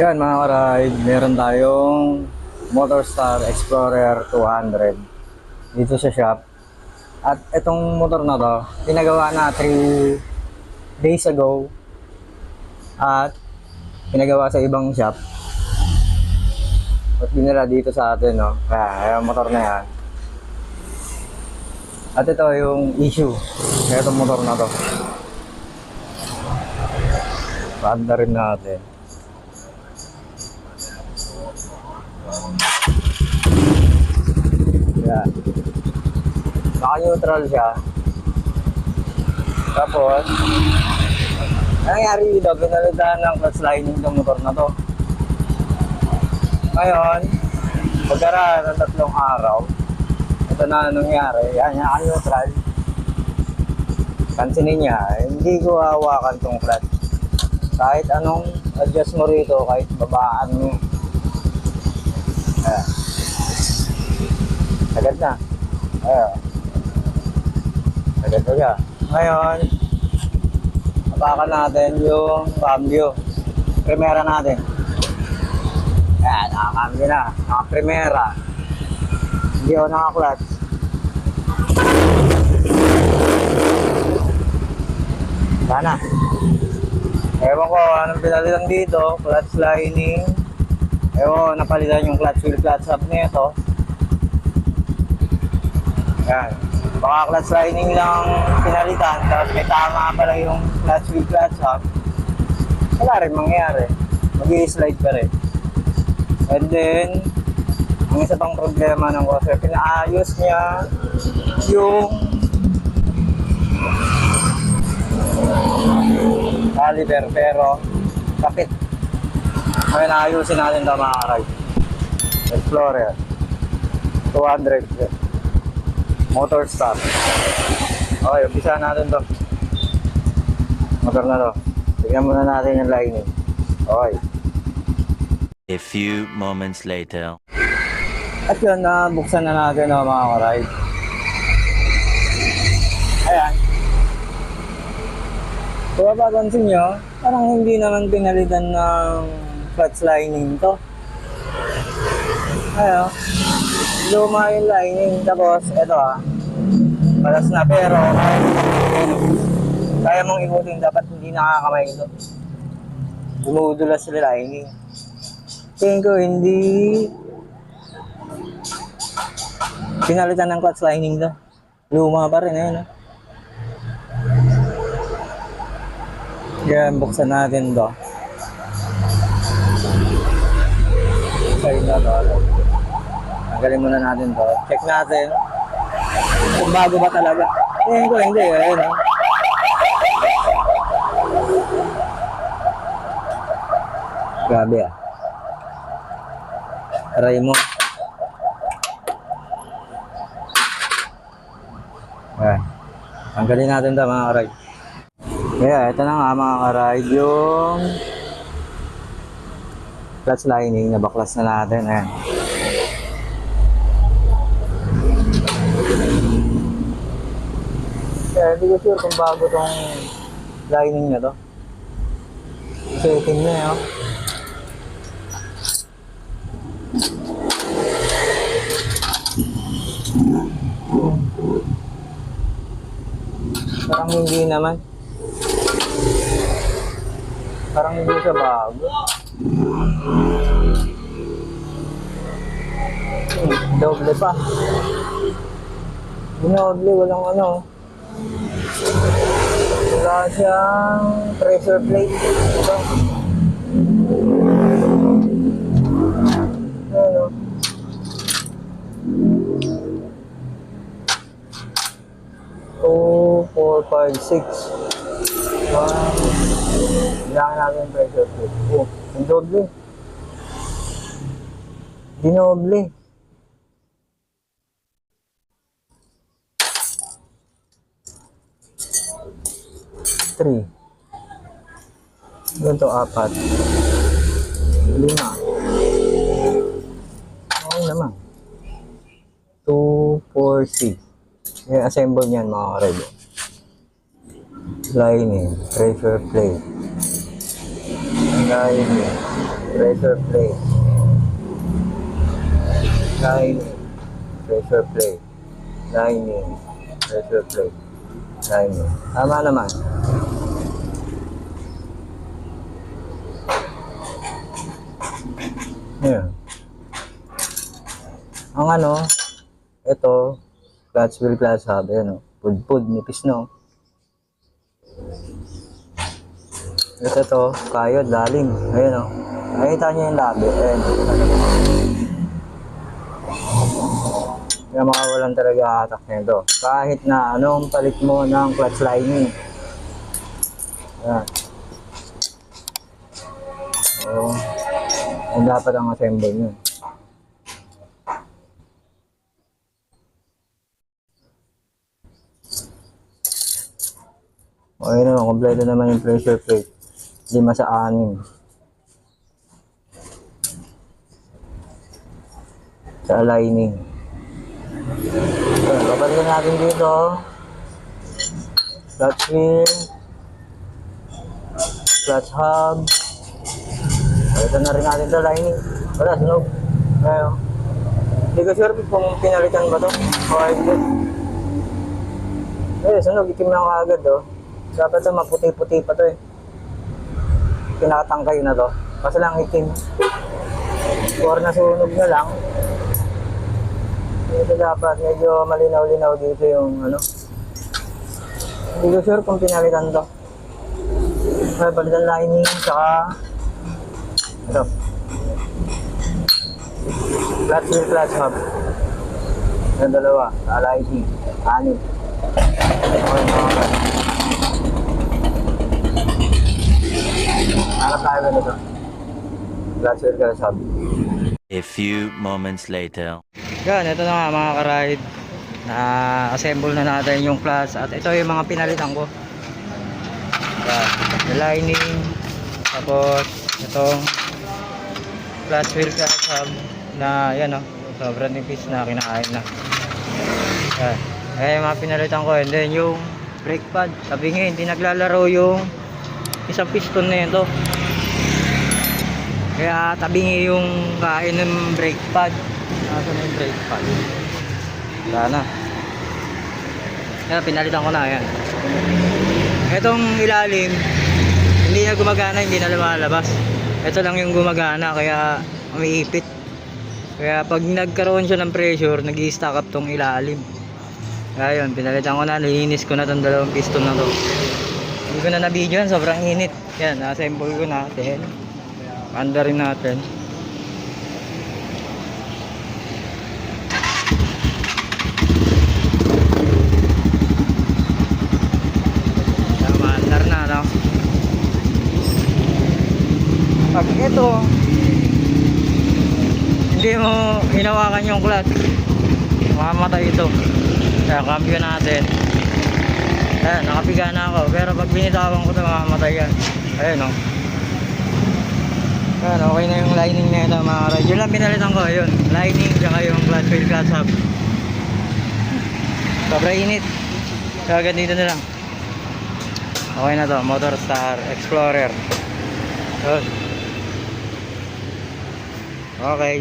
Yan mga ka-ride, meron tayong Motorstar Explorer 200 dito sa shop. At itong motor na to, pinagawa na 3 days ago at pinagawa sa ibang shop. At binila dito sa atin, no? Kaya yung motor na yan. At ito yung issue ng itong motor na to. Paanda rin natin. Yan. Naka-neutral siya. Tapos, nangyari dito, pinalitan ng clutch lining ng motor na to. Ngayon, pagkaraan ng 3 araw, ito na nangyari. Yan, naka-neutral. Pansinin niya, hindi ko hawakan tong clutch. Kahit anong adjust mo rito, kahit babaan mo. Ayan. Agad na. Ayan. Agad na siya. Ngayon, apakan natin yung cambio. Primera natin. Ayan, nakakambio na. Naka-primera. Hindi ako naka-clutch. Sana. Ewan ko anong pinalitan dito. Clutch lining. Ewan, napalitan yung clutch wheel clutch hub nito. Yan. Baka clutch lining lang pinalitan, tapos may tama pala yung clutch wheel clutch hub. Wala rin mangyari. Mag-i-slide pa rin. And then, ang isa pang problema ng Corsair, pinaayos niya yung caliper pero kapit. Ngayon naayusin natin ito mga ka-ride. Explorer 200 Motorstar. Okay, umpisa natin to. Motor na to. Tignan muna natin yung lining. Okay. A few moments later. At yun, buksan na natin mga ka-ride. Ayan. Kung mapapansin nyo, parang hindi naman pinalitan ng clutch lining to. Ayan. Luma yung lining. Tapos, eto palas na pero kaya mong ikutin. Dapat hindi nakakamay ito. Dumudulas yung lining. Tingin ko hindi pinalitan ng clutch lining to. Luma pa rin eh. Yan, buksan natin to. Side na to. Tanggalin muna natin to. Check natin kung bago ba talaga. Tingin ko hindi. Ayun o. Grabe Try mo. Ayan. Tanggalin natin to mga ka-ride. Kaya ito na nga mga ka-ride yung clutch lining na baklas na natin. Ayan. Kaya hindi ko sure kung bago tong lining na to. Setting na yun. Parang hindi naman. Parang hindi siya bago. Doble pa. Dinoble, walang ano. Wala siyang pressure plate. Ito. Ano? Two, 4, 5, 6. Bilangin natin yung pressure plate. Oh, yung doble. Dinoble. Three. Ganito, 4. 5. Okay naman. 2, 4, 6. I-assemble niyan mga ka-ride. Lining, pressure plate. lining, pressure plate, lining, pressure plate, lining, pressure plate, lining. Tama naman. Ayan. Ang ano, ito, clutch wheel, clutch hub, ayan o. Pud-pud, nipis no. Ito, kayod, lalim. Ayan o. Nakita niyo yung labi. Ayan. Kaya makawalan talaga hatak nito. Kahit na anong palit mo ng clutch lining. Ayan. So, yan dapat ang assemble nyo. Okay naman, kompleto naman yung pressure plate. 5 sa 6. Sa lining. So, papalitan natin dito. Clutch wheel. Clutch hub. Palitan na rin natin sa lining. Wala, sunog. Ngayon. Hindi ko sure kung pinalitan ba to. Okay, good. Eh, sunog. Itim na kagad, oh. Dapat ito maputi-puti pa to eh. Pinakatangkay na to. Kasi lang itim. Or nasunog na lang. Ito dapat medyo malinaw-linaw dito yung ano. Hindi ko sure kung pinalitan to. May palitan lining saka ito. Clutch wheel, clutch hub. Yung dalawa. LIG. 6. Okay, okay. Hanap tayo ba nito? Clutch wheel, clutch hub. A few moments later. Yan, ito na nga mga ka-ride. Na-assemble na natin yung clutch. At ito yung mga pinalitan ko. Yan, the lining. Tapos, itong clutch wheel, clutch hub. Na yan o, sobrang nipis na, kinakain na. Yan. Kaya yung mga pinalitan ko. And then yung brake pad. Sabi nga, hindi naglalaro yung isang piston na yun to. Kaya tabingi yung kain ng brake pad. Nasa na yung brake pad. Wala na. Kaya pinalitan ko na yan. Itong ilalim, hindi na gumagana, hindi na lumalabas. Ito lang yung gumagana, kaya umiipit. Kaya pag nagkaroon siya ng pressure, nag-i-stack up tong ilalim. Kaya yun, pinalitan ko na, nilinis ko na tong dalawang piston na to. Hindi ko na na-video yan, sobrang init. Yan, na-assemble ko natin. Panda rin natin. Mandar na, no? Pag ito, hindi mo hinawakan yung clutch, mamamatay ito. Kaya cambio natin. Ayan, nakapiga na ako. Pero pag binitawan ko ito, mamamatay yan. Ayan, no? Ayan, okay na yung lining na ito mga ka-ride. Yun lang pinalitan ko, yun. Lining, saka yung clutch wheel, clutch hub. Sobrang init. Kaya dito na lang. Okay na to, Motorstar Explorer. Yun. Okay.